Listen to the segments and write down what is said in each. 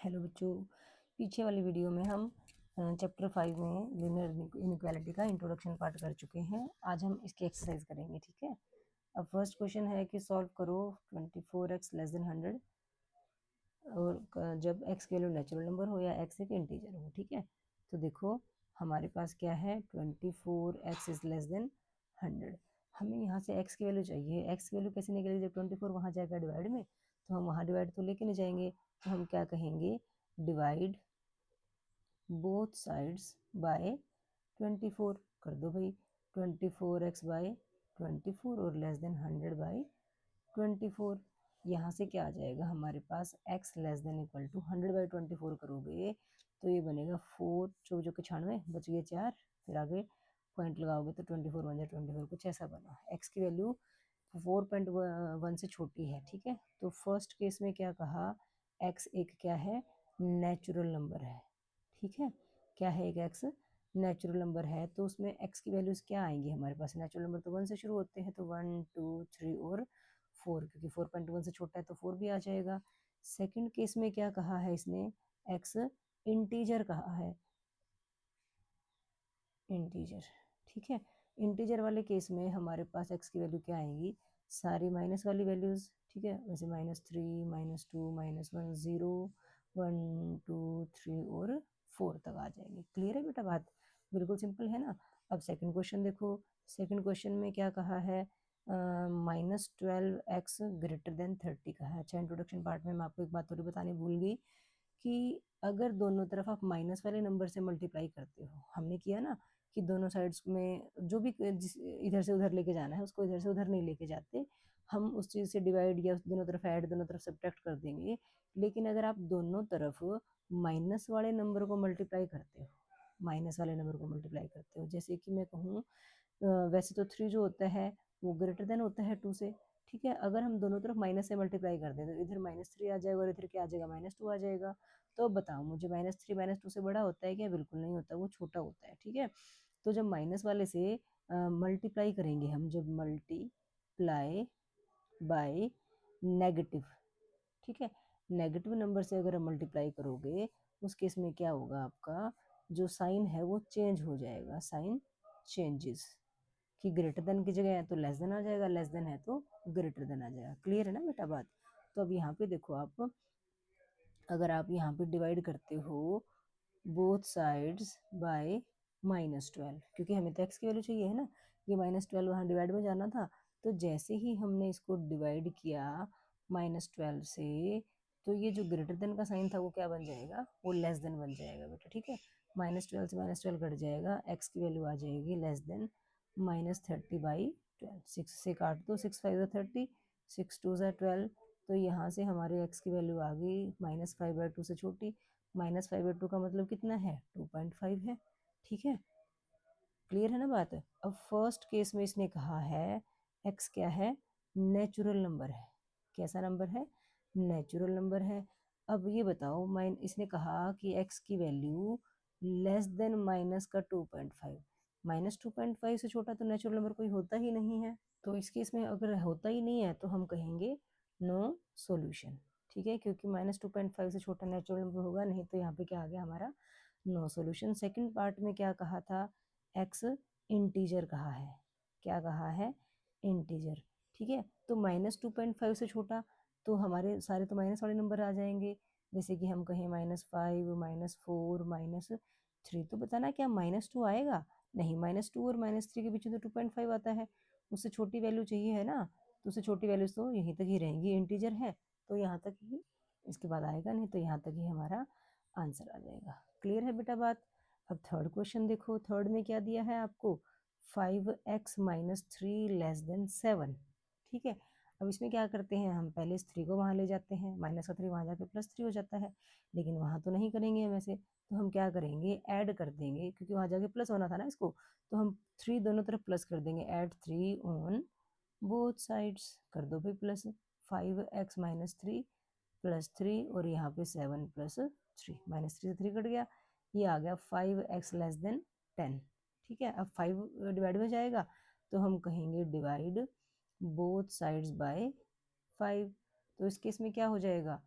Hello बच्चों, पीछे वाली वीडियो में हम चैप्टर 5 में लीनियर इनइक्वालिटी का इंट्रोडक्शन पार्ट कर चुके हैं। आज हम इसकी एक्सरसाइज करेंगे, ठीक है। अब फर्स्ट क्वेश्चन है कि सॉल्व करो 24x लेस देन 100 और जब x की वैल्यू नेचुरल नंबर हो या x एक इंटीजर हो, ठीक है। तो देखो हमारे पास क्या है, 24x इज लेस देन 100। हमें यहाँ से x की वैल्यू चाहिए। x की वैल्यू कैसे निकलेगी? जब 24 वहाँ जाएगा डिवाइड में, तो हम वहाँ डिवाइड तो लेके नहीं जाएंगे, तो हम क्या कहेंगे, डिवाइड बोथ साइड्स बाय 24 कर दो भाई। 24x बाय 24 और लेस देन 100 बाय 24। यहाँ से क्या आ जाएगा हमारे पास, x less than equal to 100 by 24 करोगे तो ये बनेगा 4 चौजो के 96 बच गए 4, फिर आगे पॉइंट लगाओगे तो 24 बन जाए 24, कुछ ऐसा बना। x की वैल्यू 4.1 से छोटी है, ठीक है। तो फर्स्ट केस में क्या कहा, x एक क्या है, नेचुरल नंबर है, ठीक है। क्या है, एक x नेचुरल नंबर है, तो उसमें x की वैल्यूज क्या आएंगी हमारे पास? नेचुरल नंबर तो 1 से शुरू होते हैं, तो 1 2 3 और 4, क्योंकि 4.1 से छोटा है तो 4 भी आ जाएगा। सेकंड केस में क्या कहा है इसने, x इंटीजर कहा है, इंटीजर, ठीक है। इंटीजर वाले केस में हमारे पास x की वैल्यू क्या आएगी, सारी माइनस वाली वैल्यूज, ठीक है। वैसे -3 -2 -1 0 1 2 3 और 4 तक आ जाएंगे। क्लियर है बेटा बात? बिल्कुल सिंपल है ना। अब सेकंड क्वेश्चन देखो। सेकंड क्वेश्चन में क्या कहा है, -12x ग्रेटर देन 30 कहा है। अच्छा, इंट्रोडक्शन पार्ट में मैं आपको एक बात और बताने भूल गई कि अगर दोनों तरफ आप माइनस वाले नंबर से मल्टीप्लाई करते हो, हमने किया ना कि दोनों साइड्स में जो भी इधर से उधर लेके जाना है उसको इधर से उधर नहीं लेके जाते, हम उस चीज़ से डिवाइड या दोनों तरफ ऐड दोनों तरफ सब्ट्रैक्ट कर देंगे। लेकिन अगर आप दोनों तरफ माइनस वाले नंबर को मल्टीप्लाई करते हो, माइनस वाले नंबर को मल्टीप्लाई करते हो, जैसे कि मैं कहूँ, वैसे तो 3 जो होता है वो ग्रेटर देन होता है 2 से, ठीक है। अगर हम दोनों तरफ माइनस से मल्टीप्लाई कर दें तो इधर -3 आ जाएगा और इधर क्या आ जाएगा, -2 आ जाएगा। तो बताओ मुझे, -3 -2 से बड़ा होता है क्या? बिल्कुल नहीं होता, वो छोटा होता है, ठीक है। तो जब माइनस वाले से मल्टीप्लाई करेंगे हम, जब मल्टीप्लाई बाय नेगेटिव, ठीक है, नेगेटिव नंबर से अगर मल्टीप्लाई करोगे उस केस में क्या होगा, आपका जो साइन है वो चेंज हो जाएगा, साइन चेंजेस, कि ग्रेटर देन की जगह है तो लेस देन आ जाएगा, लेस देन है तो ग्रेटर देन आ जाएगा। क्लियर है ना बेटा बात? तो अब यहाँ पे देखो आप, अगर आप यहाँ पे डिवाइड करते हो बोथ साइड्स बाय -12, क्योंकि हमें तो x की वैल्यू चाहिए है ना, ये -12 वहाँ डिवाइड में जाना था, तो जैसे ही हमने इसको डिवाइड किया -12 से, तो ये जो ग्रेटर देन का साइन था वो क्या बन जाएगा, वो लेस देन बन जाएगा बेटा, ठीक है। -12 से -12 कट जाएगा, x की वैल्यू आ जाएगी लेस देन -30/12। 6 से काट दो, 6 5 30, 6 2 12, तो यहाँ से हमारे x की वैल्यू आ गई -5/2 से छोटी। -5/2 का मतलब कितना है, 2.5 है, ठीक है। क्लियर है ना बात? अब फर्स्ट केस में इसने कहा है x क्या है, नेचुरल नंबर है। कैसा नंबर है? नेचुरल नंबर है। अब ये बताओ, इसने कहा कि x की वैल्यू लेस देन माइनस का 2.5, -2.5 से छोटा तो नेचुरल नंबर कोई होता ही नहीं है। तो इस केस में अगर होता ही नहीं है तो हम कहेंगे नो सॉल्यूशन, ठीक है, क्योंकि -2.5 से छोटा नेचुरल नंबर होगा नहीं, तो यहाँ पे क्या आ गया हमारा, नो सॉल्यूशन। सेकंड पार्ट में क्या कहा था, x इंटीजर कहा है। क्या कहा है? इंटीजर, ठीक है। तो -2.5 से छोटा, तो हमारे सारे तो माइनस वाले नंबर आ जाएंगे, जैसे कि हम कहें -5 -4 -3, तो बताना क्या -2 आएगा? नहीं, -2 और -3 के बीच में तो 2.5 आता है, उससे छोटी वैल्यू चाहिए है ना, तो उससे छोटी वैल्यूज तो यहीं तक ही रहेंगी, इंटीजर है तो यहाँ तक ही, इसके बाद आएगा नहीं, तो यहाँ तक ही हमारा आंसर आ जाएगा। क्लियर है बेटा बात? अब थर्ड क्वेश्चन देखो। थर्ड में क्या दिया है आपको, 5x - 3 लेस देन 7, ठीक है। अब इसमें क्या करते हैं, हम पहले इस 3 को वहाँ ले जाते हैं, माइनस का 3 वहाँ जाके +3 हो जाता है, लेकिन वहाँ तो नहीं करेंगे हम ऐसे, तो हम क्या करेंगे, ऐड कर देंगे, क्योंकि वहाँ जाके प्लस होना था ना इसको, तो हम 3 दोनों तरफ प्लस कर देंगे, ऐड 3 ऑन बोथ साइड्स, कर दो भाई प्लस। 5x - 3 +3 और यहाँ पे 7 + 3, -3 से 3 कट गया, ये आ गया 5x लेस देन 10, ठीक है। अब 5 डिवाइड में जाएगा तो हम कहेंगे डिवाइड बोथ साइड्स बाय 5, तो इस केस में क्या हो जाएगा,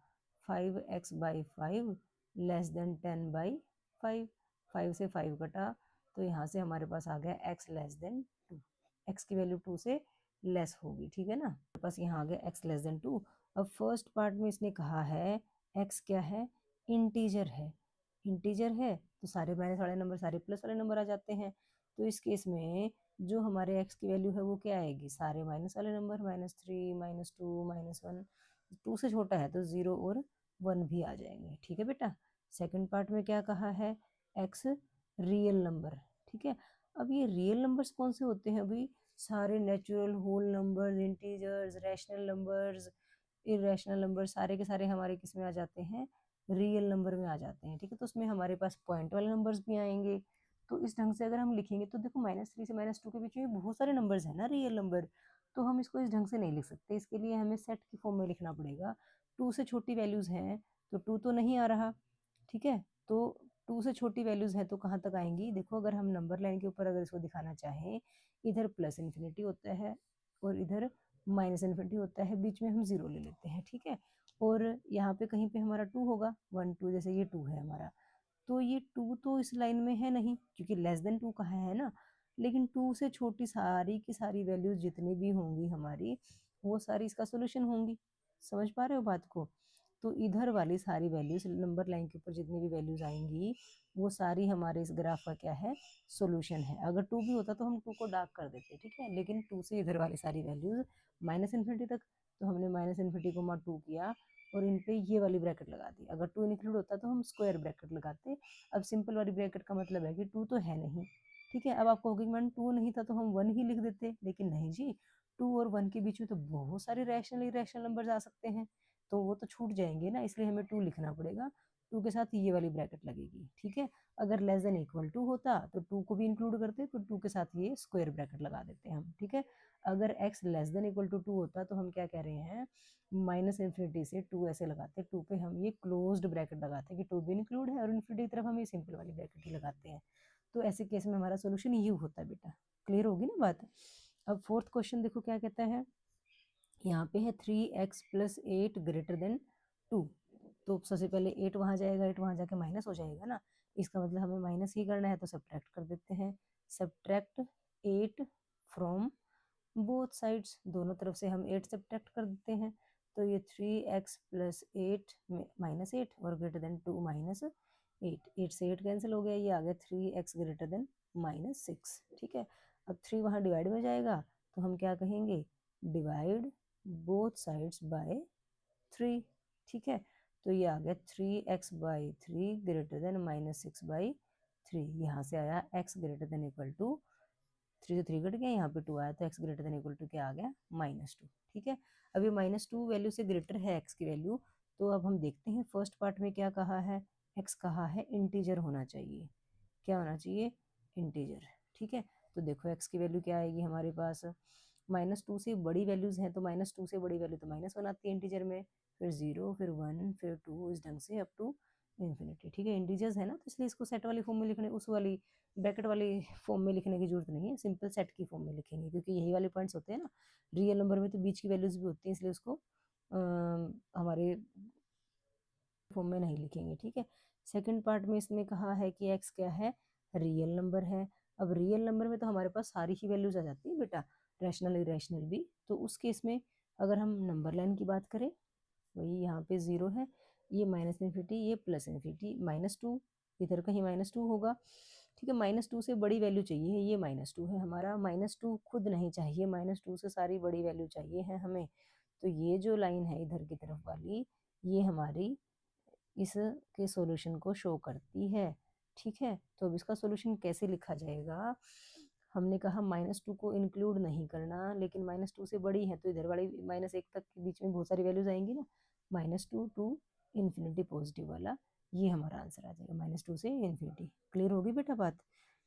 5x/5 लेस देन 10/5। 5 से 5 कटा तो यहाँ से हमारे पास आ गया x लेस देन 2। x की वैल्यू 2 से लेस होगी, ठीक है ना। हमारे पास यहाँ आ गया x लेस देन 2। अब फर्स्ट पार्ट में इसने कहा है x क्या है, इंटीजर है। इंटीजर है तो सारे माइनस वाले नंबर सारे प्लस वाले नंबर आ जाते हैं। तो इस केस में जो हमारे x की वैल्यू है वो क्या आएगी, सारे माइनस वाले नंबर, -3 -2 -1। 2 से छोटा है तो 0 और 1 भी आ जाएंगे, ठीक है बेटा। सेकंड पार्ट में क्या कहा है, x रियल नंबर, ठीक है। अब ये रियल नंबर्स कौन से होते हैं अभी, सारे natural whole numbers, integers, rational numbers, irrational number, सारे के सारे हमारे किस में आ जाते हैं, रियल नंबर में आ जाते हैं, ठीक है। तो उसमें हमारे पास पॉइंट वाले नंबर्स भी आएंगे। तो इस ढंग से अगर हम लिखेंगे तो देखो -3 से -2 के बीच में बहुत सारे नंबर्स हैं ना रियल नंबर, तो हम इसको इस ढंग से नहीं लिख सकते। इसके लिए हमें सेट की फॉर्म में लिखना पड़ेगा। 2 से छोटी वैल्यूज हैं तो 2 तो नहीं आ रहा, ठीक है। तो 2 से छोटी वैल्यूज हैं तो कहाँ तक आएंगी, देखो अगर हम नंबर लाइन के ऊपर अगर इसको दिखाना चाहें, इधर प्लस इन्फिनिटी होता है और इधर माइनस इन्फिनिटी होता है, बीच में हम 0 ले लेते हैं, ठीक है। और यहाँ पे कहीं पे हमारा 2 होगा, 1 2, जैसे ये 2 है हमारा, तो ये 2 तो इस लाइन में है नहीं क्योंकि लेस देन 2 कहा है ना। लेकिन 2 से छोटी सारी की सारी वैल्यूज जितनी भी होंगी हमारी, वो सारी इसका सोल्यूशन होंगी। समझ पा रहे हो बात को। तो इधर वाली सारी वैल्यूज नंबर लाइन के ऊपर जितनी भी वैल्यूज आएंगी वो सारी हमारे इस ग्राफ का क्या है, सोल्यूशन है। अगर 2 भी होता तो हम 2 को डार्क कर देते, ठीक है। लेकिन 2 से इधर वाली सारी वैल्यूज माइनस इन्फिनिटी तक, तो हमने माइनस इन्फिनिटी को 2 किया और इन पे ये वाली ब्रैकेट लगा दी। अगर 2 इंक्लूड होता तो हम स्क्वायर ब्रैकेट लगाते। अब सिंपल वाली ब्रैकेट का मतलब है कि 2 तो है नहीं, ठीक है। अब आप कहोगे कि मैम 2 नहीं था तो हम 1 ही लिख देते, लेकिन नहीं जी, 2 और 1 के बीच में तो बहुत सारे रैशनल इरेशनल नंबर्स आ सकते हैं, तो वो तो छूट जाएंगे ना, इसलिए हमें 2 लिखना पड़ेगा। 2 के साथ ये वाली ब्रैकेट लगेगी, ठीक है। अगर लेस देन इक्वल टू होता तो 2 को भी इंक्लूड करते, तो 2 के साथ ये स्क्वायर ब्रैकेट लगा देते हम, ठीक है। अगर x less than equal to 2 होता तो हम क्या कह रहे हैं, माइनस इन्फिनिटी से 2 ऐसे लगाते, 2 पे हम ये क्लोज्ड ब्रैकेट लगाते कि 2 भी इंक्लूड है, और इन्फिनिटी की तरफ हम ये सिंपल वाली ब्रैकेट ही लगाते हैं। तो ऐसे केस में हमारा सोल्यूशन ये होता है बेटा। क्लियर होगी ना बात। अब फोर्थ क्वेश्चन देखो क्या कहता है, यहाँ पे है 3x + 8 ग्रेटर देन 2। तो सबसे पहले 8 वहाँ जाएगा, 8 वहाँ जाके माइनस हो जाएगा ना, इसका मतलब हमें माइनस ही करना है, तो सब्ट्रैक्ट कर देते हैं। सब्ट्रैक्ट 8 फ्रॉम बोथ साइड्स, दोनों तरफ से हम 8 सब्ट्रैक्ट कर देते हैं। तो ये 3x + 8 -8 और ग्रेटर देन 2 -8, 8 से 8 कैंसिल हो गया, ये आ गया 3x ग्रेटर देन -6, ठीक है। अब 3 वहाँ डिवाइड में जाएगा तो हम क्या कहेंगे, डिवाइड बोथ साइड्स बाय 3, ठीक है। तो ये आ गया 3x/3 ग्रेटर देन -6/3। यहाँ से आया x greater than equal to 3 से 3 कट गया, यहाँ पे 2 आया तो x greater than equal to क्या आ गया, -2, ठीक है। अब ये -2 वैल्यू से ग्रेटर है x की वैल्यू, तो अब हम देखते हैं फर्स्ट पार्ट में क्या कहा है, x कहा है इंटीजर होना चाहिए। क्या होना चाहिए, इंटीजर, ठीक है। तो देखो x की वैल्यू क्या आएगी हमारे पास, -2 से बड़ी वैल्यूज हैं तो -2 से बड़ी वैल्यू तो -1 आती है इंटीजर में, फिर 0 फिर 1 फिर 2, इस ढंग से अप टू इन्फिनिटी, ठीक है। इंटीजर्स है ना, तो इसलिए इसको सेट वाली फॉर्म में लिखने, उस वाली ब्रैकेट वाली फॉर्म में लिखने की जरूरत नहीं है, सिंपल सेट की फॉर्म में लिखेंगे, क्योंकि यही वाले पॉइंट्स होते हैं ना रियल नंबर में, तो बीच की वैल्यूज भी होती हैं, इसलिए उसको हमारे फॉर्म में नहीं लिखेंगे, ठीक है। सेकंड पार्ट में इसने कहा है कि x क्या है, रियल नंबर है। अब रियल नंबर में तो हमारे पास सारी ही वैल्यूज आ जाती है बेटा, रैशनल इरेशनल भी। तो उस केस में अगर हम नंबर लाइन की बात करें, वही यहाँ पे 0 है, ये माइनस इन्फिनिटी, ये प्लस इन्फिनिटी, -2 इधर कहीं -2 होगा, ठीक है। -2 से बड़ी वैल्यू चाहिए, ये -2 है हमारा, -2 खुद नहीं चाहिए, -2 से सारी बड़ी वैल्यू चाहिए है हमें। तो ये जो लाइन है इधर की तरफ वाली, ये हमारी इसके सॉल्यूशन को शो करती है, ठीक है। तो अब इसका सॉल्यूशन कैसे लिखा जाएगा, हमने कहा -2 को इंक्लूड नहीं करना, लेकिन -2 से बड़ी है तो इधर वाली -1 तक के बीच में बहुत सारी वैल्यूज आएंगी ना, -2 टू इन्फिनिटी पॉजिटिव वाला, ये हमारा आंसर आ जाएगा, -2 से इन्फिनिटी। क्लियर होगी बेटा बात।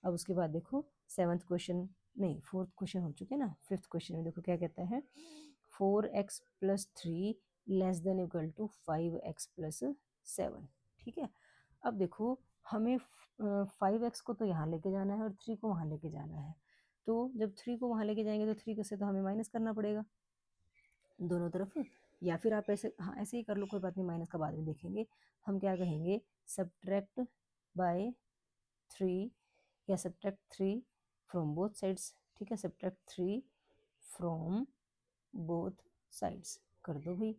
अब उसके बाद देखो सेवन्थ क्वेश्चन, नहीं फोर्थ क्वेश्चन हो चुके ना, फिफ्थ क्वेश्चन में देखो क्या कहता है, 4x + 3 less than equal to 5x + 7, ठीक है। अब देखो हमें 5x को तो यहाँ लेके जाना है और 3 को वहाँ लेके जाना है, तो जब 3 को वहाँ लेके जाएंगे तो 3 से तो हमें माइनस करना पड़ेगा दोनों तरफ, या फिर आप ऐसे, हाँ ऐसे ही कर लो, कोई बात नहीं, माइनस का बाद में देखेंगे। हम क्या कहेंगे, सब्ट्रैक्ट बाय 3 या सब्ट्रैक्ट 3 फ्रॉम बोथ साइड्स। ठीक है, सब्ट्रैक्ट 3 फ्रॉम बोथ साइड्स कर दो भाई।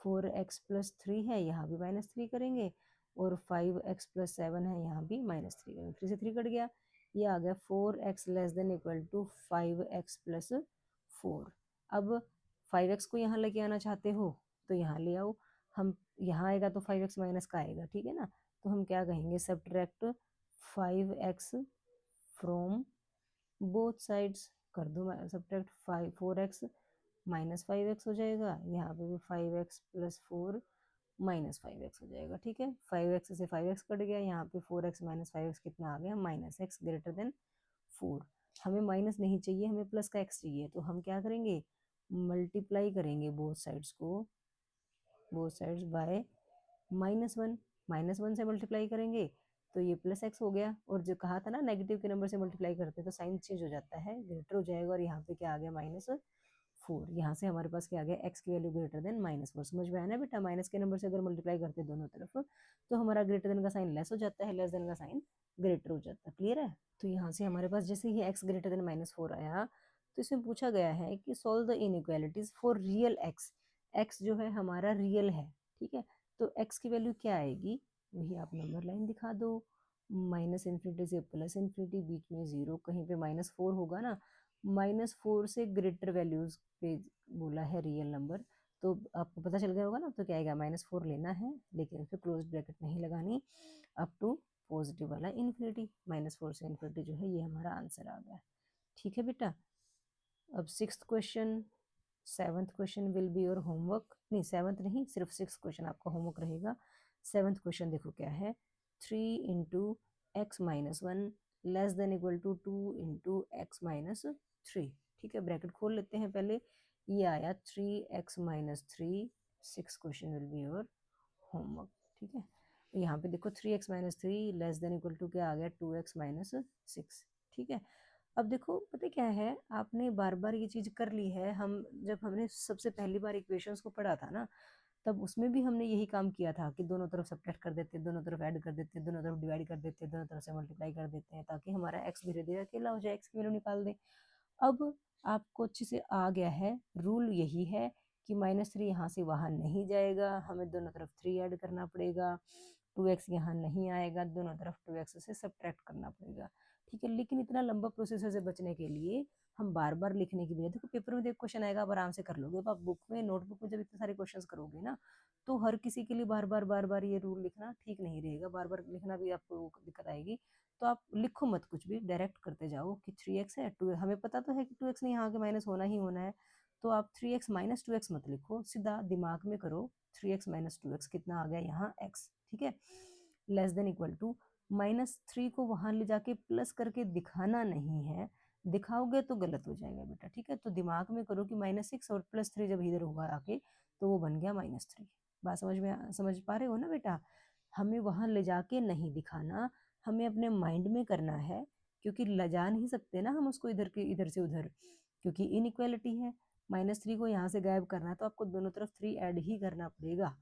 4x प्लस 3 है, यहाँ भी माइनस 3 करेंगे, और 5x प्लस 7 है, यहाँ भी माइनस 3 करेंगे। 3 से 3 कट गया, ये आ गया 4x less than equal to 5x plus 4। अब 5x को यहाँ लेके आना चाहते हो तो यहाँ ले आओ, हम यहाँ आएगा तो 5x माइनस का आएगा, ठीक है ना। तो हम क्या कहेंगे, subtract 5x from both sides कर दो, सब्ट्रैक्ट 4x माइनस 5x हो जाएगा, यहाँ पे भी 5x प्लस 4 माइनस 5x हो जाएगा। ठीक है, 5x से 5x कट गया, यहाँ पे 4x माइनस 5x कितना आ गया, माइनस x ग्रेटर देन 4। हमें माइनस नहीं चाहिए, हमें प्लस का x चाहिए, तो हम क्या करेंगे, मल्टीप्लाई करेंगे बोथ साइड्स को, बोथ साइड्स बाय -1। -1 से मल्टीप्लाई करेंगे तो ये प्लस एक्स हो गया, और जो कहा था ना नेगेटिव के नंबर से मल्टीप्लाई करते हैं तो साइन चेंज हो जाता है, ग्रेटर हो जाएगा, और यहाँ पे क्या आ गया, -4। यहाँ से हमारे पास क्या आ गया, एक्स की वैल्यू ग्रेटर देन -4। समझ में आया ना बेटा, माइनस के नंबर से अगर मल्टीप्लाई करते हैं दोनों तरफ तो हमारा ग्रेटर देन का साइन लेस हो जाता है, लेस देन का साइन ग्रेटर हो जाता है। क्लियर है। तो यहाँ से हमारे पास जैसे ही एक्स ग्रेटर देन -4 आया, तो इसमें पूछा गया है कि solve the inequalities for real x. X जो है हमारा रियल है, ठीक है, तो एक्स की वैल्यू क्या आएगी, वही आप नंबर लाइन दिखा दो, -∞ से +∞, बीच में 0, कहीं पे -4 होगा ना, -4 से ग्रेटर वैल्यूज पे बोला है रियल नंबर, तो आपको पता चल गया होगा ना, तो क्या आएगा, -4 लेना है, लेकिन फिर क्लोज ब्रैकेट नहीं लगानी, अप टू पॉजिटिव वाला इन्फिनिटी, -4 से इन्फिनिटी जो है, ये हमारा आंसर आ गया। ठीक है बेटा। अब 6th question, 7th question will be your homework, नहीं 7th नहीं, सिर्फ 6th क्वेश्चन आपका होमवर्क रहेगा। 7th क्वेश्चन देखो क्या है, 3 into x minus 1 less than equal to 2 into x minus 3। ठीक है, ब्रैकेट खोल लेते हैं पहले, ये आया 3x minus 3। 6th question will be your homework. ठीक है, यहाँ पे देखो 3x minus 3 less than equal to क्या आ गया, 2x माइनस 6। ठीक है, अब देखो पता क्या है, आपने बार बार ये चीज कर ली है, हम जब हमने सबसे पहली बार इक्वेशंस को पढ़ा था ना, तब उसमें भी हमने यही काम किया था कि दोनों तरफ सब्ट्रैक्ट कर देते, दोनों तरफ ऐड कर देते, दोनों तरफ डिवाइड कर देते, दोनों तरफ से मल्टीप्लाई कर देते हैं, ताकि हमारा एक्स धीरे धीरे अकेला हो जाए, एक्स की वैल्यू निकाल दें। अब आपको अच्छे से आ गया है, रूल यही है कि -3 यहाँ से वहां नहीं जाएगा, हमें दोनों तरफ 3 ऐड करना पड़ेगा, 2x यहाँ नहीं आएगा, दोनों तरफ 2x से सब्ट्रैक्ट करना पड़ेगा। ठीक है, लेकिन इतना लंबा प्रोसेसर से बचने के लिए हम बार बार लिखने की बजाय, देखो पेपर में जब क्वेश्चन आएगा आप आराम से कर लोगे, अब आप बुक में नोटबुक में जब इतने सारे क्वेश्चन करोगे ना, तो हर किसी के लिए बार बार ये रूल लिखना ठीक नहीं रहेगा, बार बार लिखना भी आपको दिक्कत आएगी। तो आप लिखो मत कुछ भी, डायरेक्ट करते जाओ कि 3x है, 2 हमें पता तो है कि 2x नहीं, यहाँ के माइनस होना ही होना है, तो आप 3x माइनस 2x मत लिखो, सीधा दिमाग में करो 3x माइनस 2x कितना आ गया यहाँ x। ठीक है, लेस देन इक्वल टू, -3 को वहां ले जाके प्लस करके दिखाना नहीं है, दिखाओगे तो गलत हो जाएगा बेटा। ठीक है, तो दिमाग में करो कि -6 और +3 जब इधर होगा आके तो वो बन गया -3। बात समझ पा रहे हो ना बेटा, हमें वहां ले जाके नहीं दिखाना, हमें अपने माइंड में करना है, क्योंकि लजा नहीं सकते ना हम उसको इधर के इधर से उधर, क्योंकि इनइक्वालिटी है। -3 को यहाँ से गायब करना है तो आपको दोनों तरफ 3 ऐड ही करना पड़ेगा।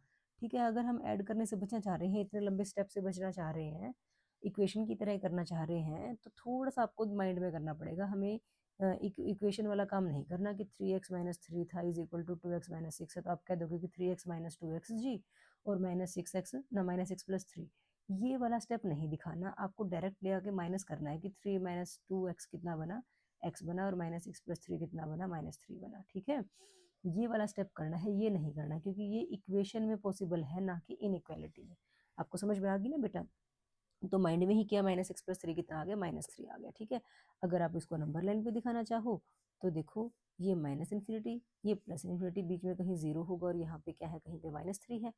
ठीक है, अगर हम ऐड करने से बचना चाह रहे हैं, इतने लंबे स्टेप से बचना चाह रहे हैं, इक्वेशन की तरह करना चाह रहे हैं, तो थोड़ा सा आपको माइंड में करना पड़ेगा, हमें इक्वेशन वाला काम नहीं करना कि 3x माइनस 3 था is equal to 2x minus 6 है, तो आप कह दोगे कि 3x माइनस 2x जी, और -6x ना -6 + 3, ये वाला स्टेप नहीं दिखाना, आपको डायरेक्ट ले आके माइनस करना है कि 3 माइनस 2x कितना बना, x बना, और -6 + 3 कितना बना, -3 बना। ठीक है, ये वाला स्टेप करना है, ये नहीं करना, क्योंकि ये इक्वेशन में पॉसिबल है, ना कि इनइक्वालिटी में। आपको समझ में आ गई ना बेटा, तो माइंड में ही किया, -6 + 3 कितना आ गया, -3 आ गया। ठीक है, अगर आप इसको नंबर लाइन पे दिखाना चाहो तो देखो, ये -∞, ये +∞, बीच में कहीं 0 होगा, और यहाँ पे क्या है, कहीं पे -3 है।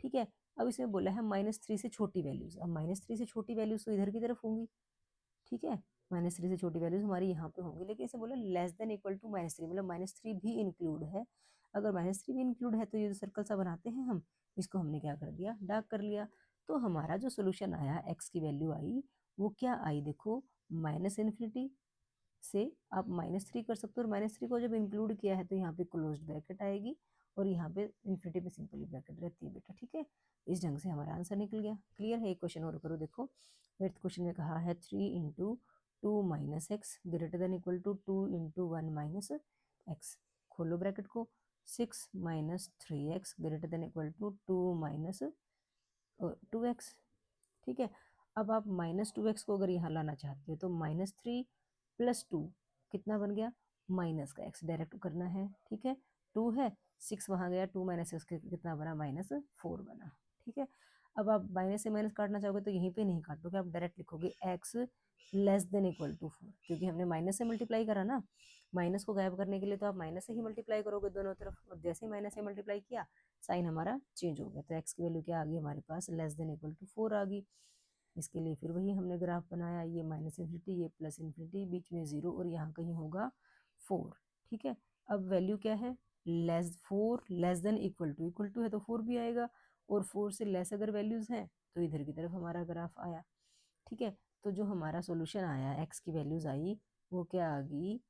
ठीक है, अब इसमें बोला है -3 से छोटी वैल्यूज, अब -3 से छोटी वैल्यूज तो इधर की तरफ होंगी। ठीक है, -3 से छोटी वैल्यूज हमारी यहाँ पे होंगी, लेकिन इसे बोला लेस देन इक्वल टू -3, मतलब -3 भी इंक्लूड है। अगर -3 भी इंक्लूड है तो ये जो सर्कल सा बनाते हैं हम, इसको हमने क्या कर दिया, डार्क कर लिया। तो हमारा जो सोल्यूशन आया, एक्स की वैल्यू आई, वो क्या आई, देखो -∞ से आप -3 कर सकते हो, और -3 को जब इंक्लूड किया है तो यहाँ पे क्लोज्ड ब्रैकेट आएगी, और यहाँ पे इन्फिनिटी पे सिंपली ब्रैकेट रहती है बेटा, ठीक है। इस ढंग से हमारा आंसर निकल गया। क्लियर है। एक क्वेश्चन और करो, देखो 8th क्वेश्चन में कहा है 3 into 2 minus x greater than equal to 2 into 1 minus x, खोलो ब्रैकेट को, 6 minus 3x greater than equal to 2 minus 2x, ठीक है। अब आप -2x को अगर यहाँ लाना चाहते हो तो -3 + 2 कितना बन गया, माइनस का x डायरेक्ट करना है, ठीक है। 2 है, 6 वहाँ गया, 2 - 6 कितना बना, -4 बना, ठीक है। अब आप माइनस से माइनस काटना चाहोगे तो यहीं पे नहीं काटोगे, आप डायरेक्ट लिखोगे x less than equal to 4, क्योंकि हमने माइनस से मल्टीप्लाई करा ना, माइनस को गायब करने के लिए तो आप माइनस से ही मल्टीप्लाई करोगे दोनों तरफ, और जैसे ही माइनस से मल्टीप्लाई किया साइन हमारा चेंज हो गया, तो x की वैल्यू क्या आ गई हमारे पास, लेस देन इक्वल टू 4 आ गई। इसके लिए फिर वही हमने ग्राफ बनाया, ये -∞, ये +∞, बीच में 0 और यहाँ कहीं होगा 4, ठीक है। अब वैल्यू क्या है, -4 लेस देन इक्वल टू है तो 4 भी आएगा, और 4 से लेस अगर वैल्यूज हैं तो इधर की तरफ हमारा ग्राफ आया, ठीक है। तो जो हमारा सॉल्यूशन आया, x की वैल्यूज आई, वो क्या आ गई,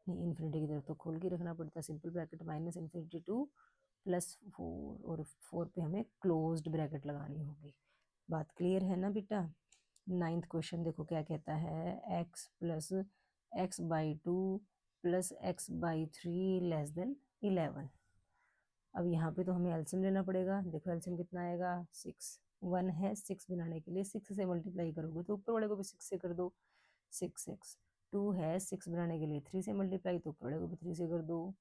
नहीं इन्फिनिटी की तरफ तो खोल के रखना पड़ता, सिंपल ब्रैकेट -∞ टू +4, और 4 पे हमें क्लोज्ड ब्रैकेट लगानी होगी। बात क्लियर है ना बेटा। 9th क्वेश्चन देखो क्या कहता है, x plus x/2 plus x/3 less than 11। अब यहाँ पे तो हमें एलसीएम लेना पड़ेगा, देखो एलसीएम कितना आएगा, 6, 1 है, 6 बनाने के लिए 6 से मल्टीप्लाई करोगे तो ऊपर वाले को भी 6 से कर दो, 6x, 2 है, 6 बनाने के लिए 3 से मल्टीप्लाई तो ऊपर वाले को भी 3 से कर दो,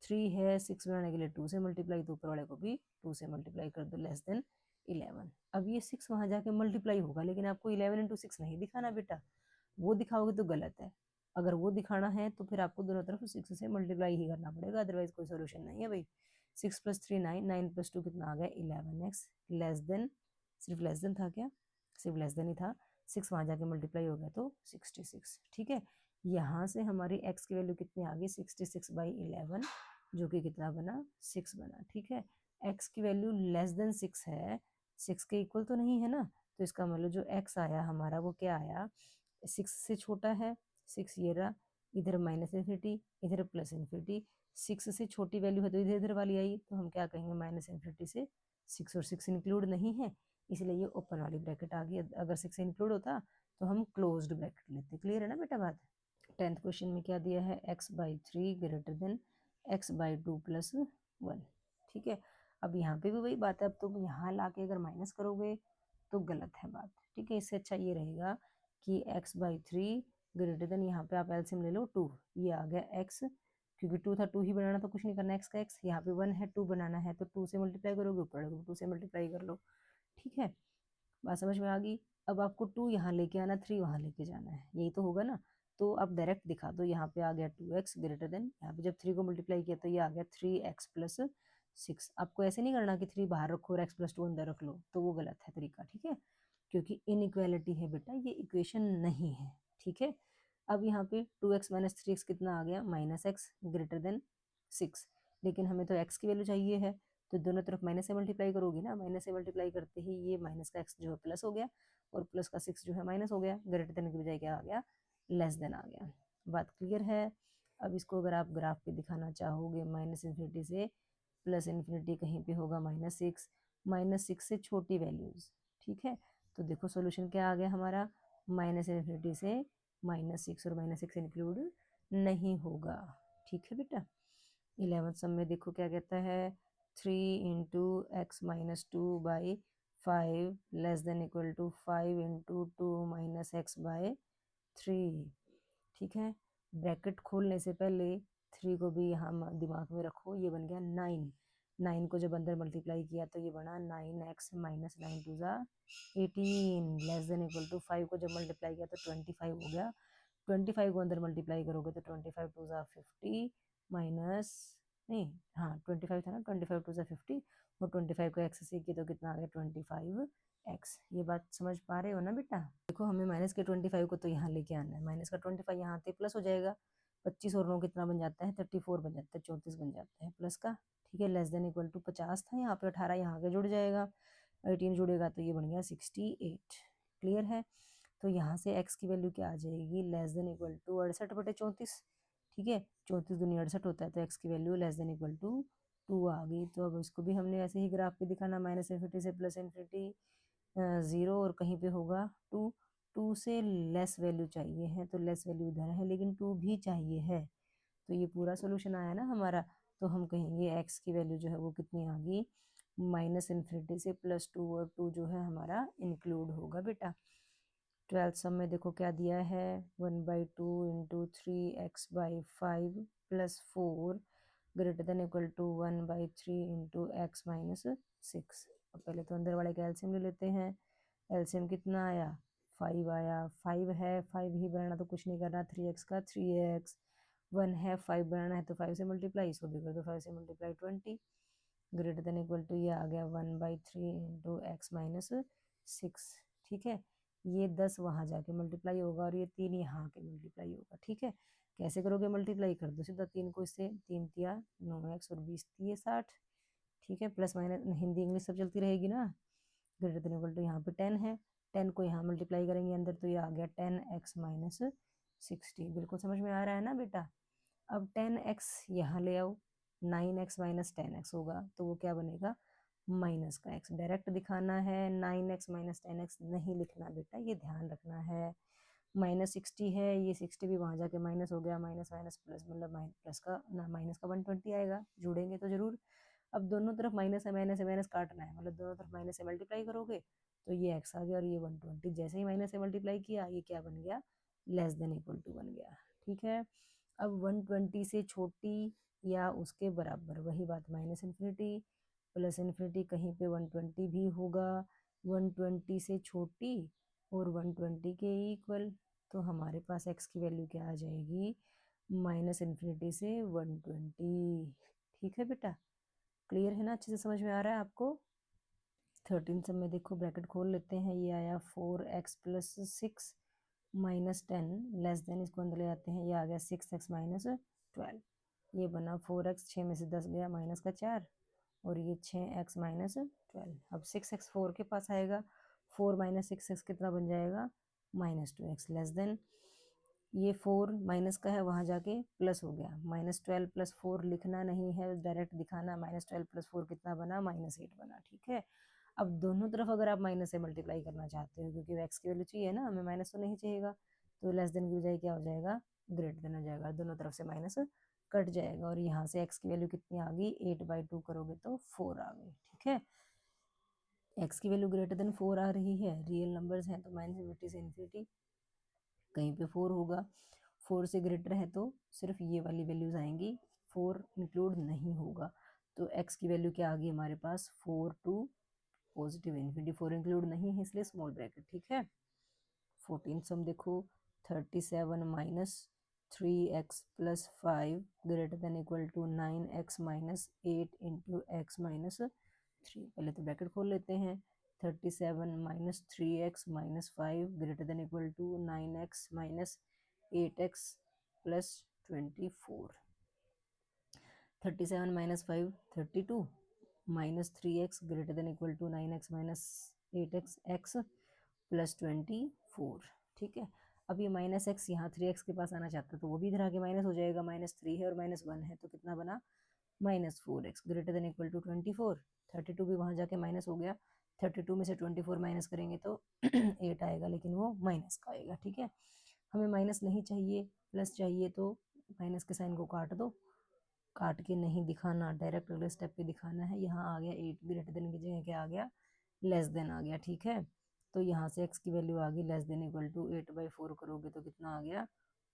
3 है, 6 बनाने के लिए 2 से मल्टीप्लाई तो ऊपर वाले को भी 2 से मल्टीप्लाई कर दो, लेस देन 11। अब ये 6 वहाँ जाके मल्टीप्लाई होगा, लेकिन आपको 11 इंटू 6 नहीं दिखाना बेटा, वो दिखाओगे तो गलत है। अगर वो दिखाना है तो फिर आपको दोनों तरफ 6 से मल्टीप्लाई ही करना पड़ेगा, अदरवाइज कोई सोल्यूशन नहीं है भाई। 6 + 3 9, 9 + 2 कितना आ गया, 11x, लेस देन, सिर्फ लेस देन था क्या, सिर्फ लेस देन ही था, 6 वहाँ जाके मल्टीप्लाई हो गया तो 66, ठीक है। यहाँ से हमारी x की वैल्यू कितनी आ गई, 66/11, जो कि कितना बना, 6 बना, ठीक है। x की वैल्यू लेस देन 6 है, 6 के इक्वल तो नहीं है ना, तो इसका मतलब जो x आया हमारा वो क्या आया, 6 से छोटा है, 6 ये रहा, इधर -∞, इधर +∞, 6 से छोटी वैल्यू है तो इधर इधर वाली आई, तो हम क्या कहेंगे, -∞ से 6, और 6 इंक्लूड नहीं है, इसलिए ये ओपन वाली ब्रैकेट आ गई। अगर 6 इंक्लूड होता तो हम क्लोज्ड ब्रैकेट लेते। क्लियर है ना बेटा बात। 10th क्वेश्चन में क्या दिया है, x/3 ग्रेटर देन x/2 + 1, ठीक है। अब यहाँ पे भी वही बात है, अब तुम यहाँ ला के अगर माइनस करोगे तो गलत है बात, ठीक है। इससे अच्छा ये रहेगा कि x/3 ग्रेटर देन, यहाँ पे आप एलसीएम ले लो 2, ये आ गया x, क्योंकि 2 था, 2 ही बनाना तो कुछ नहीं करना, x का x, यहाँ पे 1 है, 2 बनाना है तो 2 से मल्टीप्लाई करोगे, ऊपर 2 से मल्टीप्लाई कर लो, ठीक है। बात समझ में आ गई। अब आपको 2 यहाँ लेके आना, 3 वहाँ लेके जाना है, यही तो होगा ना। तो आप डायरेक्ट दिखा दो, यहाँ पे आ गया 2x ग्रेटर देन, यहाँ पे जब 3 को मल्टीप्लाई किया तो ये आ गया 3x + 6। आपको ऐसे नहीं करना कि 3 बाहर रखो और x + 2 अंदर रख लो, तो वो गलत है तरीका, ठीक है, क्योंकि इनइक्वालिटी है बेटा, ये इक्वेशन नहीं है, ठीक है। अब यहाँ पे 2x - 3x कितना आ गया, -x ग्रेटर देन 6, लेकिन हमें तो x की वैल्यू चाहिए है, तो दोनों तरफ माइनस से मल्टीप्लाई करोगी ना, माइनस से मल्टीप्लाई करते ही ये माइनस का x जो है प्लस हो गया, और प्लस का 6 जो है माइनस हो गया, ग्रेटर देन की बजाय क्या आ गया, लेस देन आ गया। बात क्लियर है। अब इसको अगर आप ग्राफ पे दिखाना चाहोगे, -∞ से +∞, कहीं पे होगा -6, -6 से छोटी वैल्यूज, ठीक है। तो देखो सोल्यूशन क्या आ गया हमारा, -∞ से -6, और -6 इंक्लूड नहीं होगा, ठीक है बेटा। 11th सम में देखो क्या कहता है, 3 into x - 2/5 less than equal to 5 into 2 - x/3, ठीक है। ब्रैकेट खोलने से पहले 3 को भी यहाँ दिमाग में रखो, ये बन गया 9, 9 को जब अंदर मल्टीप्लाई किया तो ये बना 9x - 9 2 18, less than equal to 5 को जब मल्टीप्लाई किया तो 25 हो गया, 25 को अंदर मल्टीप्लाई करोगे तो 25 2 50 माइनस, नहीं हाँ 25 था ना, 25 2 50, और 25 को एक्स से किया तो कितना आ गया, 25x। ये बात समझ पा रहे हो ना बेटा। देखो हमें माइनस के 25 को तो यहाँ लेके आना है, माइनस का 25 यहाँ आते प्लस हो जाएगा, 25 और 9 कितना बन जाता है, 34 बन जाता है, 34 बन जाता है प्लस का, ठीक है। लेस देन इक्वल टू 50 था, यहाँ पे 18 यहाँ के जुड़ जाएगा, 18 जुड़ेगा तो ये बन गया 68। क्लियर है। तो यहाँ से x की वैल्यू क्या आ जाएगी, लेस देन इक्वल टू 68/34, ठीक है। 34 दूनी 68 होता है, तो x की value less than equal to 2 आ गई। तो अब इसको भी हमने ऐसे ही ग्राफ पे दिखाना, माइनस इन्फिनिटी से प्लस इन्फिनिटी 0 और कहीं पे होगा 2। 2 से लेस वैल्यू चाहिए है तो लेस वैल्यू इधर है, लेकिन 2 भी चाहिए है। तो ये पूरा सोल्यूशन आया ना हमारा। तो हम कहेंगे x की वैल्यू जो है वो कितनी आ गई, माइनस इन्फिनिटी से प्लस 2, और 2 जो है हमारा इंक्लूड होगा बेटा। 12th सम में देखो क्या दिया है, 1/2 into 3x/5 plus 4 greater than equal to 1/3 into x minus 6। अब पहले तो अंदर वाले का एलसीएम ले लेते हैं। एलसीएम कितना आया, 5 आया। 5 है, 5 ही बनाना तो कुछ नहीं करना, 3x का 3x, 1 है, 5 बनाना है तो 5 से मल्टीप्लाई, इसको भी कर दो 5 से multiply 20 greater than equal to ये आ गया 1/3 इंटू x माइनस 6। ठीक है, ये 10 वहाँ जाके मल्टीप्लाई होगा और ये 3 यहाँ के मल्टीप्लाई होगा। ठीक है, कैसे करोगे, मल्टीप्लाई कर दो सीधा 3 को इससे, 3 तिया 9x और 20 तिये 60। ठीक है, प्लस माइनस हिंदी इंग्लिश सब चलती रहेगी ना। ग्रेटर देन इक्वल टू यहाँ पे 10 है, 10 को यहाँ मल्टीप्लाई करेंगे अंदर तो ये आ गया 10x माइनस 60। बिल्कुल समझ में आ रहा है ना बेटा। अब 10x यहाँ ले आओ, 9x माइनस 10x होगा तो वो क्या बनेगा, माइनस का x डायरेक्ट दिखाना है। 9x माइनस 10x नहीं लिखना बेटा, ये ध्यान रखना है। माइनस 60 है, ये 60 भी वहाँ जाके माइनस हो गया, माइनस माइनस प्लस मतलब प्लस का ना, माइनस का 120 आएगा, जोड़ेंगे तो जरूर। अब दोनों तरफ माइनस है, माइनस है, माइनस काटना है, मतलब दोनों तरफ माइनस से मल्टीप्लाई करोगे तो ये x आ गया और ये 120। जैसे ही माइनस से मल्टीप्लाई किया ये क्या बन गया, लेस देन इक्वल टू बन गया। ठीक है, अब 120 से छोटी या उसके बराबर, वही बात, माइनस इन्फिनिटी प्लस इन्फिनिटी, कहीं पे 120 भी होगा। 120 से छोटी और 120 के इक्वल, तो हमारे पास x की वैल्यू क्या आ जाएगी, माइनस इन्फिनिटी से 120। ठीक है बेटा, क्लियर है ना, अच्छे से समझ में आ रहा है आपको। 13 सब में देखो ब्रैकेट खोल लेते हैं, ये आया 4x plus 6 minus 10 less than, इसको अंदर ले आते हैं, ये आ गया 6x माइनस 12। ये बना 4x, 6 में से 10 गया माइनस का 4, और ये 6x माइनस 12। अब 6x 4 के पास आएगा, 4 माइनस 6x कितना बन जाएगा, -2x लेस देन, ये 4 माइनस का है वहाँ जाके प्लस हो गया, -12 प्लस 4 लिखना नहीं है, डायरेक्ट दिखाना, -12 प्लस 4 कितना बना, -8 बना। ठीक है, अब दोनों तरफ अगर आप माइनस से मल्टीप्लाई करना चाहते हो, क्योंकि एक्स की वैल्यू चाहिए ना हमें, माइनस तो नहीं चाहिएगा, तो लेस देन की बजाय क्या हो जाएगा, ग्रेटर देन हो जाएगा, दोनों तरफ से माइनस कट जाएगा, और यहाँ से एक्स की वैल्यू कितनी आ गई, 8/2 करोगे तो 4 आ गई। ठीक है, एक्स की वैल्यू ग्रेटर देन 4 आ रही है, रियल नंबर्स हैं तो माइनस इन्फिनिटी से इन्फिनिटी, कहीं पे 4 होगा, 4 से ग्रेटर है तो सिर्फ ये वाली वैल्यूज आएंगी, 4 इंक्लूड नहीं होगा। तो x की वैल्यू क्या आ गई हमारे पास, 4 टू पॉजिटिव इन्फिनिटी, 4 इंक्लूड नहीं है इसलिए स्मॉल ब्रैकेट। ठीक है, 14 सम देखो, 37 minus 3x plus 5 greater than equal to 9x minus 8 into x minus 3। पहले तो ब्रैकेट खोल लेते हैं, 37 minus 3x minus 5 greater than equal to 9x minus 8x plus 24। 37 minus 5 32 minus 3x greater than equal to 9x minus 8x x plus 24। ठीक है, अब ये minus x यहाँ 3x के पास आना चाहता है तो वो भी इधर आके माइनस हो जाएगा, -3 है और -1 है तो कितना बना, -4x greater than equal to 24। 32 भी वहाँ जाके माइनस हो गया, 32 में से 24 माइनस करेंगे तो 8 आएगा, लेकिन वो माइनस का आएगा। ठीक है, हमें माइनस नहीं चाहिए, प्लस चाहिए, तो माइनस के साइन को काट दो, काट के नहीं दिखाना, डायरेक्ट अगले स्टेप पे दिखाना है। यहाँ आ गया 8 ग्रेटर देन की जगह क्या आ गया, लेस देन आ गया। ठीक है, तो यहाँ से x की वैल्यू आ गई लेस देन इक्वल टू 8/4 करोगे तो कितना आ गया,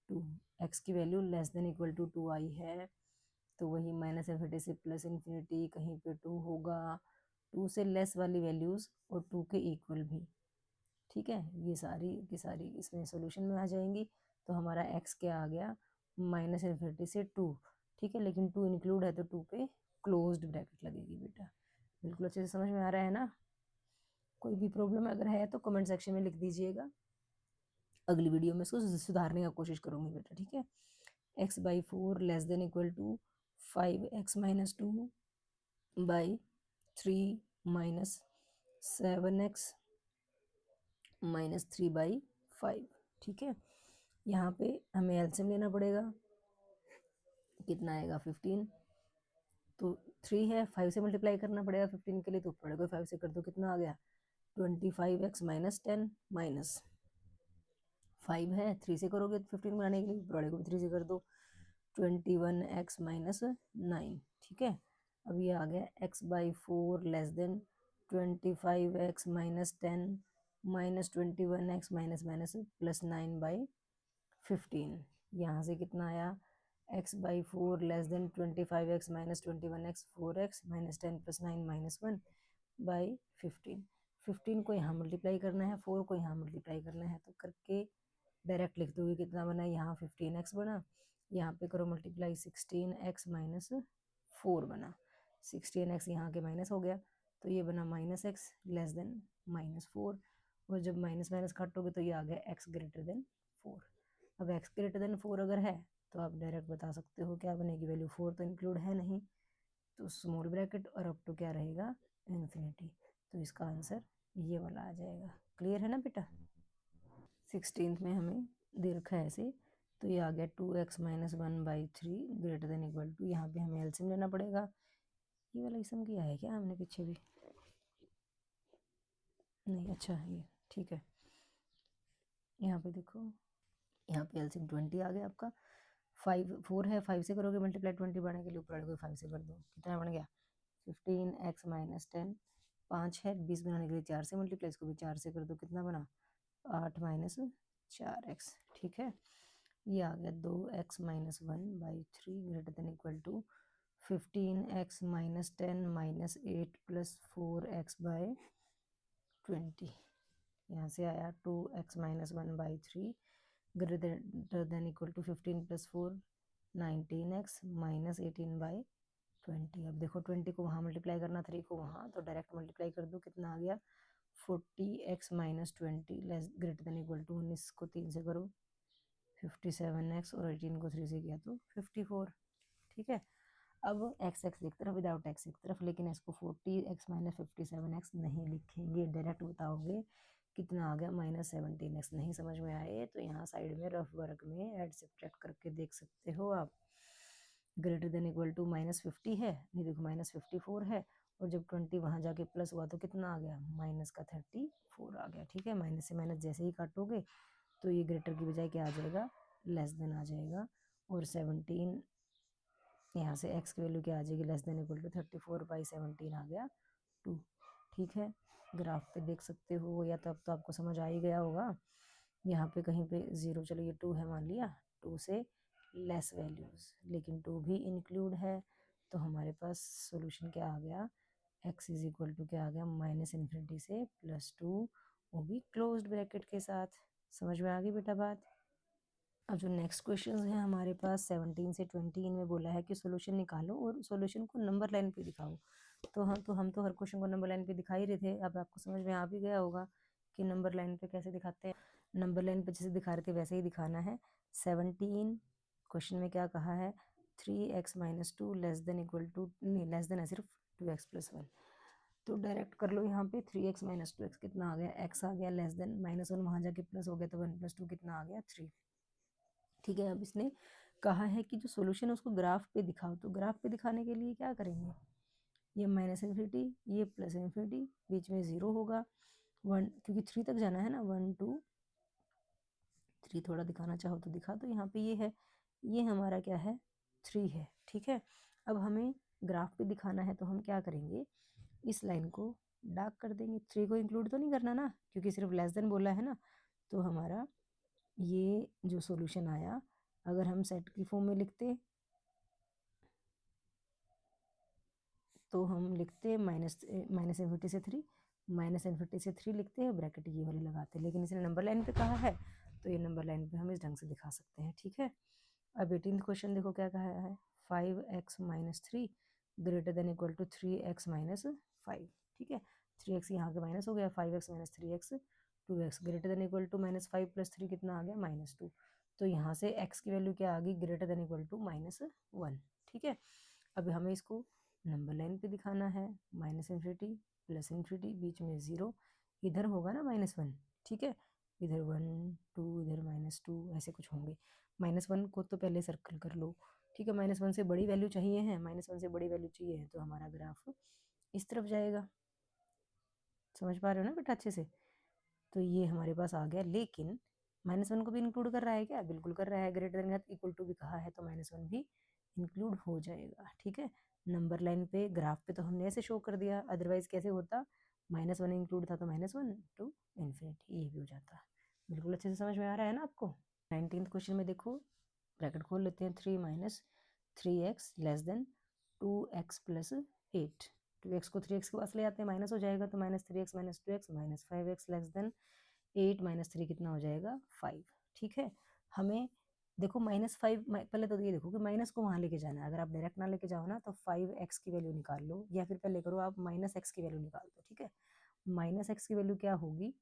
2। x की value less than equal to 2 आई है, तो वही माइनस इन्फिनिटी से प्लस इन्फिनिटी, कहीं पे 2 होगा, 2 से लेस वाली वैल्यूज़ और 2 के इक्वल भी। ठीक है, ये सारी की सारी इसमें सोल्यूशन में आ जाएंगी। तो हमारा x क्या आ गया, माइनस इन्फिनिटी से 2। ठीक है, लेकिन 2 इंक्लूड है तो 2 पे क्लोज्ड ब्रैकेट लगेगी बेटा। बिल्कुल अच्छे से समझ में आ रहा है ना। कोई भी प्रॉब्लम अगर है तो कमेंट सेक्शन में लिख दीजिएगा, अगली वीडियो में इसको सुधारने का कोशिश करूँगी बेटा। ठीक है, x/4 less than equal to 5x minus 2/3 minus 7x minus 3/5। ठीक है, यहाँ पे हमें एलसीएम लेना पड़ेगा, कितना आएगा 15, तो 3 है, 5 से मल्टीप्लाई करना पड़ेगा 15 के लिए, तो बड़े को 5 से कर दो, कितना आ गया 25x माइनस 10 माइनस 5 है, 3 से करोगे 15 बनाने के लिए, बड़े को भी 3 से कर दो, 21x माइनस 9। ठीक है, अब ये आ गया x/4 less then 25x minus 10 minus 21x minus minus plus 9/15। यहाँ से कितना आया x/4 less then 25x minus 21x 4x minus 10 plus 9 minus 1/15। 15 को यहाँ मल्टीप्लाई करना है, 4 को यहाँ मल्टीप्लाई करना है, तो करके डायरेक्ट लिख दोगे, कितना बना, यहाँ 15x बना, यहाँ पे करो मल्टीप्लाई 16x माइनस 4 बना, 16x यहाँ के माइनस हो गया, तो ये बना minus x less than minus 4, और जब माइनस माइनस काटोगे तो ये आ गया x ग्रेटर देन 4। अब x ग्रेटर देन 4 अगर है तो आप डायरेक्ट बता सकते हो क्या बनेगी वैल्यू, 4 तो इंक्लूड है नहीं, तो स्मॉल ब्रैकेट और अप टू क्या रहेगा, इन्फिनिटी, तो इसका आंसर ये वाला आ जाएगा। क्लियर है ना बेटा। 16th में हमें दे रखा है ऐसे, तो ये आ गया 2x minus 1/3 greater than equal to, यहाँ पे हमें एलसीएम लेना पड़ेगा, ये वाला इसम किया है क्या हमने पीछे भी, नहीं, अच्छा ये ठीक है, यहाँ पे देखो, यहाँ पे एलसीएम 20 आ गया आपका, 4 है, 5 से करोगे मल्टीप्लाई 20 बढ़ने के लिए, ऊपर को 5 से कर दो, कितना बन गया 15x माइनस 10, 5 है, 20 बनाने के लिए 4 से मल्टीप्लाई, इसको भी 4 से कर दो, कितना बना 8 माइनस 4x। ठीक है, ये आ गया 2x minus 1/3 greater than equal to 15x minus 10 minus 8 plus 4x/20। यहाँ से आया 2x minus 1/3 greater than equal to 15 plus 4 19x minus 18/20। अब देखो 20 को वहाँ मल्टीप्लाई करना, 3 को वहाँ, तो डायरेक्ट मल्टीप्लाई कर दो, कितना आ गया 40x minus 20 less greater than equal to 19 को 3 से करो 57x और 18 को 3 से किया तो 54। ठीक है, अब x x एक तरफ विदाउट x एक तरफ, लेकिन इसको 40x माइनस 57x नहीं लिखेंगे, डायरेक्ट बताओगे कितना आ गया माइनस 17x। नहीं समझ में आए तो यहाँ साइड में रफ वर्क में ऐड सब्ट्रैक्ट करके देख सकते हो आप। Greater than equal to minus 50 है, नहीं देखो माइनस 54 है, और जब 20 वहाँ जाके प्लस हुआ तो कितना आ गया माइनस का 34 आ गया। ठीक है, माइनस से माइनस जैसे ही काटोगे तो ये ग्रेटर की बजाय क्या आ जाएगा, लेस देन आ जाएगा, और 17 यहाँ से x की वैल्यू क्या आ जाएगी, लेस देन इक्वल टू 34/17 आ गया 2। ठीक है, ग्राफ पे देख सकते हो, या तब तो आपको समझ आ ही गया होगा। यहाँ पे कहीं पे 0, चलो ये 2 है मान लिया, 2 से लेस वैल्यूज, लेकिन 2 भी इंक्लूड है, तो हमारे पास सोल्यूशन क्या आ गया, x इज इक्वल टू क्या आ गया माइनस इन्फिनिटी से +2, वो भी क्लोज्ड ब्रैकेट के साथ। समझ में आ गई बेटा बात। अब जो नेक्स्ट क्वेश्चन है हमारे पास 17 से 20, इनमें बोला है कि सोल्यूशन निकालो और सोल्यूशन को नंबर लाइन पे दिखाओ। तो हम तो हर क्वेश्चन को नंबर लाइन पे दिखा ही रहे थे, अब आपको समझ में आ भी गया होगा कि नंबर लाइन पे कैसे दिखाते हैं। नंबर लाइन पे जैसे दिखा रहे थे वैसे ही दिखाना है। 17 क्वेश्चन में क्या कहा है, 3x minus 2 less than equal to, नहीं लेस देन है सिर्फ 2x प्लस 1, तो डायरेक्ट कर लो यहाँ पे 3x माइनस 2x कितना आ गया, x आ गया लेस देन -1 वहाँ जाके प्लस हो गया, तो 1 + 2 कितना आ गया 3। ठीक है, अब इसने कहा है कि जो सॉल्यूशन है उसको ग्राफ पे दिखाओ, तो ग्राफ पे दिखाने के लिए क्या करेंगे, ये माइनस इन्फिनिटी, ये प्लस इन्फिनिटी, बीच में 0 होगा, 1 क्योंकि 3 तक जाना है ना, 1 2 3 थोड़ा दिखाना चाहो तो दिखा दो, यहाँ पे ये है, ये हमारा क्या है 3 है। ठीक है, अब हमें ग्राफ पे दिखाना है तो हम क्या करेंगे, इस लाइन को डार्क कर देंगे, 3 को इंक्लूड तो नहीं करना ना, क्योंकि सिर्फ लेस देन बोला है ना, तो हमारा ये जो सॉल्यूशन आया, अगर हम सेट की फॉर्म में लिखते तो हम लिखते माइनस इन्फिनिटी से 3, माइनस इन्फिनिटी से 3 लिखते हैं, ब्रैकेट ये वाली लगाते हैं, लेकिन इसने नंबर लाइन पे कहा है तो ये नंबर लाइन पे हम इस ढंग से दिखा सकते हैं। ठीक है, अब 18th क्वेश्चन देखो क्या कहा है, 5x minus 3 greater than equal to 3x minus 5। ठीक है, 3x यहाँ के माइनस हो गया, 5x minus 3x 2x greater than equal to -5 + 3 कितना आ गया -2, तो यहाँ से x की वैल्यू क्या आ गई, ग्रेटर देन इक्वल टू -1। ठीक है, अब हमें इसको नंबर लाइन पे दिखाना है, माइनस इन्फिनिटी प्लस इन्फिनिटी, बीच में 0, इधर होगा ना -1। ठीक है, इधर 1 2, इधर -2, ऐसे कुछ होंगे, -1 को तो पहले सर्कल कर लो। ठीक है, -1 से बड़ी वैल्यू चाहिए है, -1 से बड़ी वैल्यू चाहिए है, तो हमारा ग्राफ इस तरफ जाएगा। समझ पा रहे हो ना बेटा अच्छे से? तो ये हमारे पास आ गया, लेकिन -1 को भी इंक्लूड कर रहा है क्या? बिल्कुल कर रहा है, ग्रेटर देन इक्वल टू भी कहा है तो -1 भी इंक्लूड हो जाएगा। ठीक है, नंबर लाइन पे ग्राफ पे तो हमने ऐसे शो कर दिया, अदरवाइज कैसे होता, -1 इंक्लूड था तो -1 टू इन्फिनिटी, ये भी हो जाता। बिल्कुल अच्छे से समझ में आ रहा है ना आपको? 19th क्वेश्चन में देखो, ब्रैकेट खोल लेते हैं, 3 minus 3x less than 2x plus 8। 2x को 3x के पास ले आते हैं, माइनस हो जाएगा तो -3x minus 2x minus 5x less than 8 minus 3 कितना हो जाएगा 5। ठीक है, हमें देखो -5, पहले तो ये देखो कि माइनस को वहाँ लेके जाना है। अगर आप डायरेक्ट ना लेके जाओ ना तो 5x की वैल्यू निकाल लो, या फिर पहले करो आप -x की वैल्यू निकाल दो। ठीक है, -x की वैल्यू क्या होगी,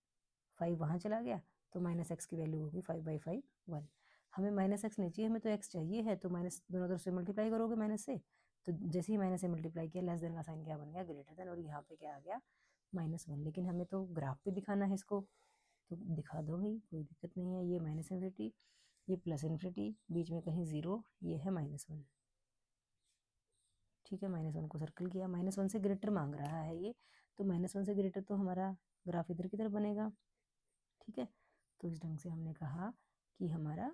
5 वहाँ चला गया तो -x की वैल्यू होगी 5/5 1। हमें -x नहीं चाहिए, हमें तो x चाहिए है, तो माइनस दोनों तरफ से मल्टीप्लाई करोगे माइनस से, तो जैसे ही माइनस से मल्टीप्लाई किया, लेस देन का साइन क्या बन गया, ग्रेटर देन, और यहाँ पे क्या आ गया -1। लेकिन हमें तो ग्राफ पे दिखाना है इसको, तो दिखा दो भाई, कोई दिक्कत नहीं है। ये -इन्फिनिटी, ये +इन्फिनिटी, बीच में कहीं 0, ये है -1। ठीक है, -1 को सर्कल किया, -1 से ग्रेटर मांग रहा है ये, तो -1 से ग्रेटर तो हमारा ग्राफ इधर की तरफ बनेगा। ठीक है, तो इस ढंग से हमने कहा कि हमारा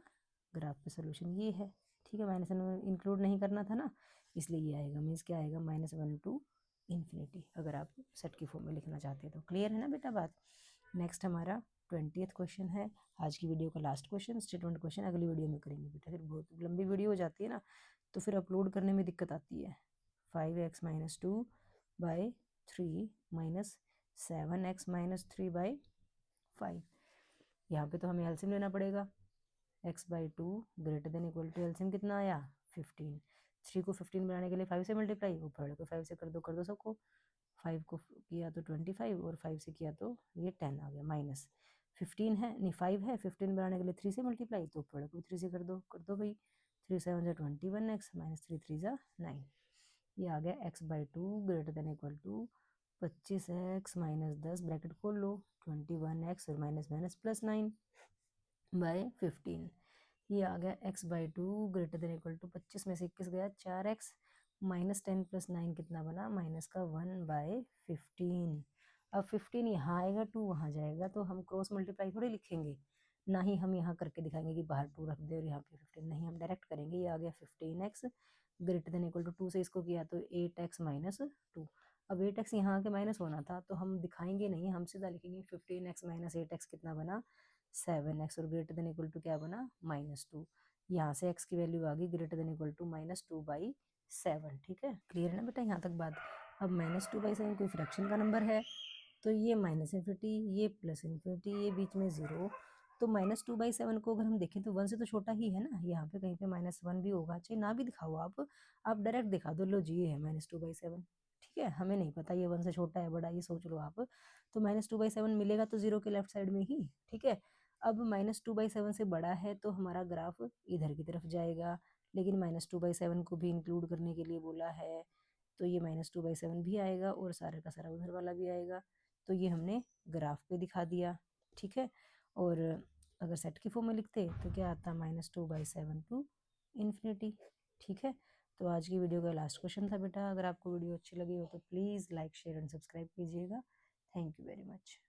ग्राफ का सोल्यूशन ये है। ठीक है, -1 इंक्लूड नहीं करना था ना, इसलिए ये आएगा, मीन्स क्या आएगा, -1 टू इन्फिनिटी, अगर आप सेट की फॉर्म में लिखना चाहते हैं तो। क्लियर है ना बेटा बात? नेक्स्ट हमारा 20th क्वेश्चन है, आज की वीडियो का लास्ट क्वेश्चन, स्टेटमेंट क्वेश्चन अगली वीडियो में करेंगे बेटा, फिर बहुत लंबी वीडियो हो जाती है ना, तो फिर अपलोड करने में दिक्कत आती है। 5x minus 2/3 minus 7x minus 3/5, यहाँ पे तो हमें एलसीएम लेना पड़ेगा। x/2 greater than equal to, LCM कितना आया 15, 3 को 15 बनाने के लिए 5 से मल्टीप्लाई, ऊपर को 5 से कर दो सबको, 5 को किया तो 25, और 5 से किया तो ये 10 आ गया, माइनस 15 है, नहीं 5 है, 15 बनाने के लिए 3 से मल्टीप्लाई, तो ऊपर को 3 से कर दो भाई, 3 7 जा 21x माइनस 3 3 जा 9, ये आ गया x/2 greater than equal to 25x minus 10, bracket खोल लो, 21x और माइनस माइनस +9/15, ये आ गया x/2 greater than equal to 25 में से 21 गया 4x माइनस 10 + 9 कितना बना, माइनस का 1/15। अब 15 यहाँ आएगा, 2 वहाँ जाएगा, तो हम क्रॉस मल्टीप्लाई थोड़ी लिखेंगे, ना ही हम यहाँ करके दिखाएंगे कि बाहर 2 रख दे और यहाँ पे 15, नहीं, हम डायरेक्ट करेंगे। ये आ गया 15x greater than equal to 2 से इसको किया तो 8x माइनस 2। अब 8x यहाँ आके माइनस होना था, तो हम दिखाएंगे नहीं, हम सीधा लिखेंगे 15x माइनस 8x कितना बना 7x, और ग्रेटर देन इक्वल टू क्या बना -2। यहाँ से x की वैल्यू आ गई ग्रेटर देन इक्वल टू -2/7। ठीक है, क्लियर है ना बेटा यहाँ तक बात? अब -2/7 कोई फ्रैक्शन का नंबर है, तो ये -इन्फिनिटी, ये +इन्फिनिटी, ये बीच में 0, तो -2/7 को अगर हम देखें तो 1 से तो छोटा ही है ना, यहाँ पे कहीं पे -1 भी होगा, चाहे ना भी दिखाओ आप डायरेक्ट दिखा दो, लो जी ये है -2/7। ठीक है, हमें नहीं पता ये 1 से छोटा है बड़ा, ये सोच लो आप, तो -2/7 मिलेगा तो 0 के लेफ्ट साइड में ही। ठीक है, अब -2/7 से बड़ा है तो हमारा ग्राफ इधर की तरफ जाएगा, लेकिन -2/7 को भी इंक्लूड करने के लिए बोला है, तो ये -2/7 भी आएगा और सारे का सारा उधर वाला भी आएगा, तो ये हमने ग्राफ पे दिखा दिया। ठीक है, और अगर सेट की फॉर्म में लिखते तो क्या आता, -2/7 टू इन्फिनिटी। ठीक है, तो आज की वीडियो का लास्ट क्वेश्चन था बेटा। अगर आपको वीडियो अच्छी लगी हो तो please like share and subscribe कीजिएगा। Thank you very much.